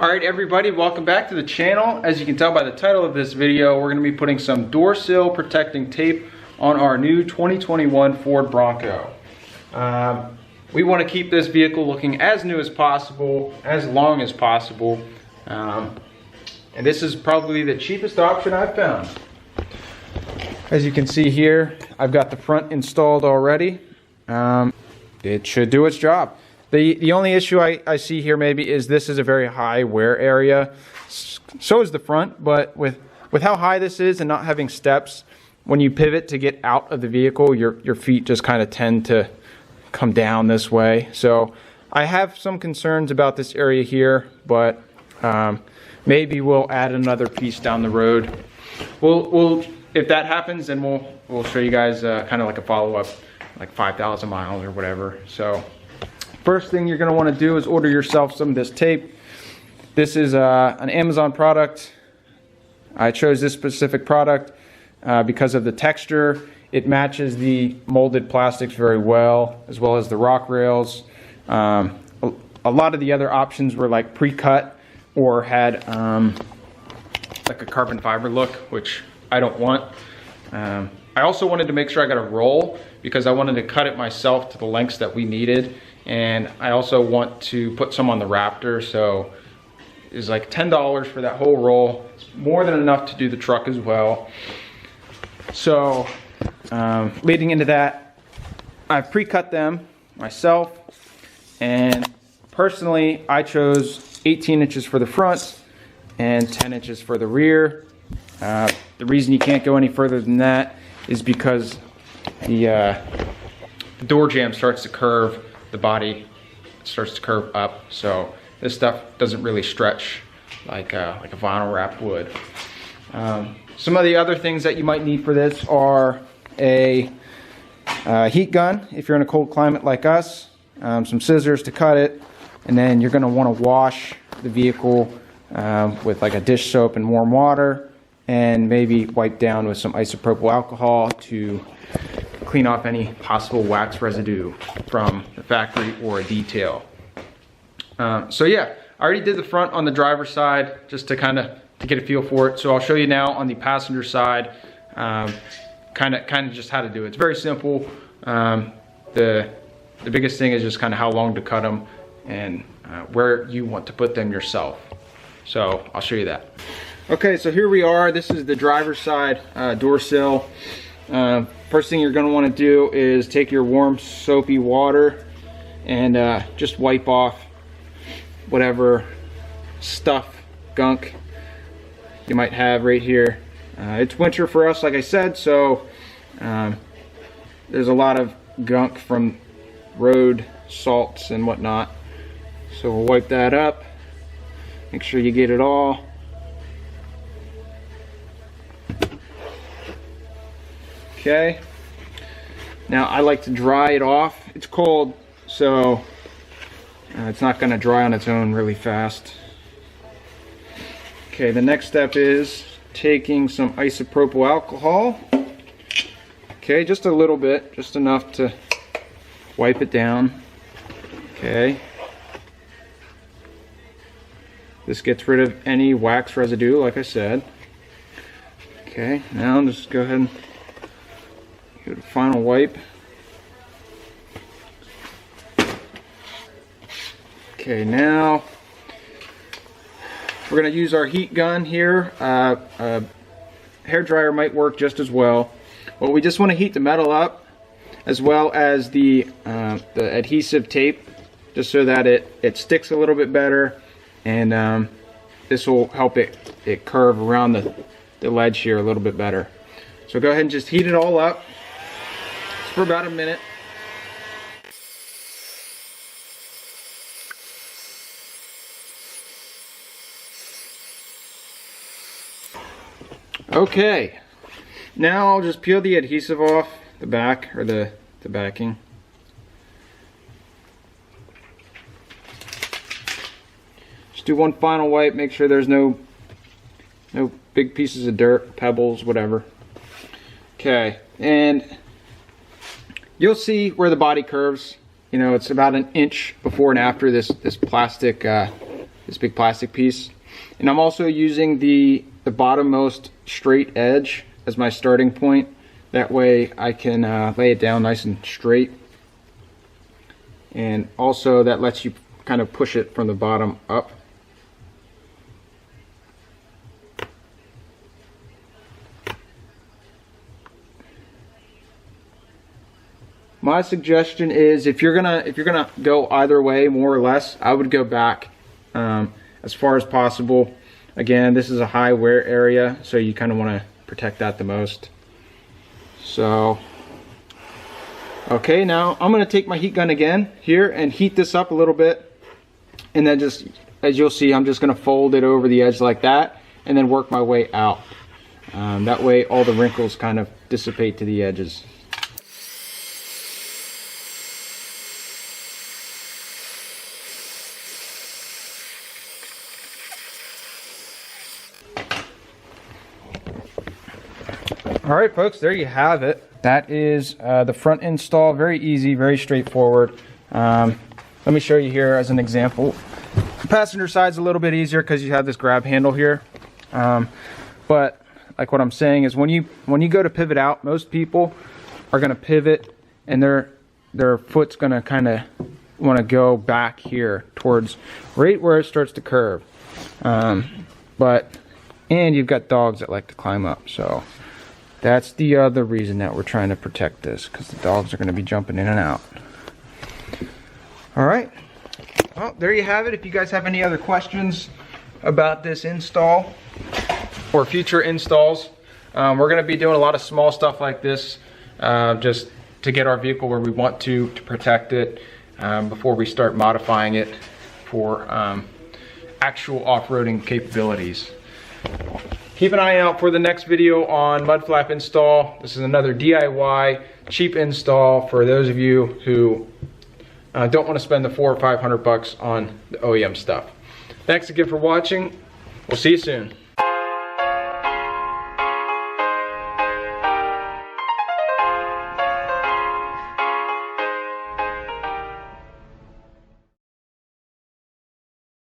Alright everybody, welcome back to the channel. As you can tell by the title of this video, we're going to be putting some door sill protecting tape on our new 2021 Ford Bronco. We want to keep this vehicle looking as new as possible, as long as possible. And this is probably the cheapest option I've found. As you can see here, I've got the front installed already. It should do its job. The only issue I see here maybe is this is a very high wear area. So is the front, but with how high this is and not having steps, when you pivot to get out of the vehicle, your feet just kind of tend to come down this way. So I have some concerns about this area here, but maybe we'll add another piece down the road. We'll if that happens, then we'll show you guys kind of like a follow-up, like 5,000 miles or whatever. So first thing you're going to want to do is order yourself some of this tape. This is an Amazon product. I chose this specific product because of the texture. It matches the molded plastics very well as the rock rails. A lot of the other options were like pre-cut or had like a carbon fiber look, which I don't want. I also wanted to make sure I got a roll because I wanted to cut it myself to the lengths that we needed. And I also want to put some on the Raptor, so it's like $10 for that whole roll. It's more than enough to do the truck as well. So leading into that, I've pre-cut them myself, and personally I chose 18 inches for the front and 10 inches for the rear. The reason you can't go any further than that is because the door jamb starts to curve. The body starts to curve up, so this stuff doesn't really stretch like a vinyl wrap would. Some of the other things that you might need for this are a heat gun if you're in a cold climate like us, some scissors to cut it, and then you're going to want to wash the vehicle with like a dish soap and warm water, and maybe wipe down with some isopropyl alcohol to clean off any possible wax residue from the factory or a detail. So yeah, I already did the front on the driver's side just to get a feel for it. So I'll show you now on the passenger side, kind of just how to do it. It's very simple. The biggest thing is just kind of how long to cut them and where you want to put them yourself. So I'll show you that. Okay, so here we are. This is the driver's side door sill. First thing you're going to want to do is take your warm soapy water and just wipe off whatever stuff, gunk you might have right here. It's winter for us, like I said, so there's a lot of gunk from road salts and whatnot. So we'll wipe that up. Make sure you get it all. Okay, now I like to dry it off. It's cold, so it's not going to dry on its own really fast. Okay, the next step is taking some isopropyl alcohol. Okay, just a little bit, just enough to wipe it down. Okay. This gets rid of any wax residue, like I said. Okay, now just go ahead and give it a final wipe. Okay, now we're going to use our heat gun here. Hair dryer might work just as well. But we just want to heat the metal up as well as the adhesive tape, just so that it sticks a little bit better, and this will help it curve around the ledge here a little bit better. So go ahead and just heat it all up for about a minute. Okay, now I'll just peel the adhesive off the back, or the backing. Just do one final wipe, make sure there's no big pieces of dirt, pebbles, whatever. Okay, and you'll see where the body curves. You know, it's about an inch before and after this plastic this big plastic piece. And I'm also using the bottommost straight edge as my starting point. That way I can lay it down nice and straight. And also that lets you kind of push it from the bottom up. My suggestion is if you're gonna go either way, more or less, I would go back as far as possible. Again, this is a high wear area, so you kind of want to protect that the most. So, okay, now I'm gonna take my heat gun again here and heat this up a little bit, and then just, as you'll see, I'm just gonna fold it over the edge like that, and then work my way out. That way, all the wrinkles kind of dissipate to the edges. All right, folks, there you have it. That is the front install. Very easy, very straightforward. Let me show you here as an example. The passenger side's a little bit easier because you have this grab handle here. But like what I'm saying is when you go to pivot out, most people are going to pivot and their foot's going to kind of want to go back here towards right where it starts to curve. And you've got dogs that like to climb up, so that's the other reason that we're trying to protect this, because the dogs are going to be jumping in and out. All right, well, there you have it. If you guys have any other questions about this install or future installs, we're going to be doing a lot of small stuff like this just to get our vehicle where we want to protect it before we start modifying it for actual off-roading capabilities. Keep an eye out for the next video on mud flap install. This is another DIY cheap install for those of you who don't want to spend the $400 or $500 on the OEM stuff. Thanks again for watching. We'll see you soon.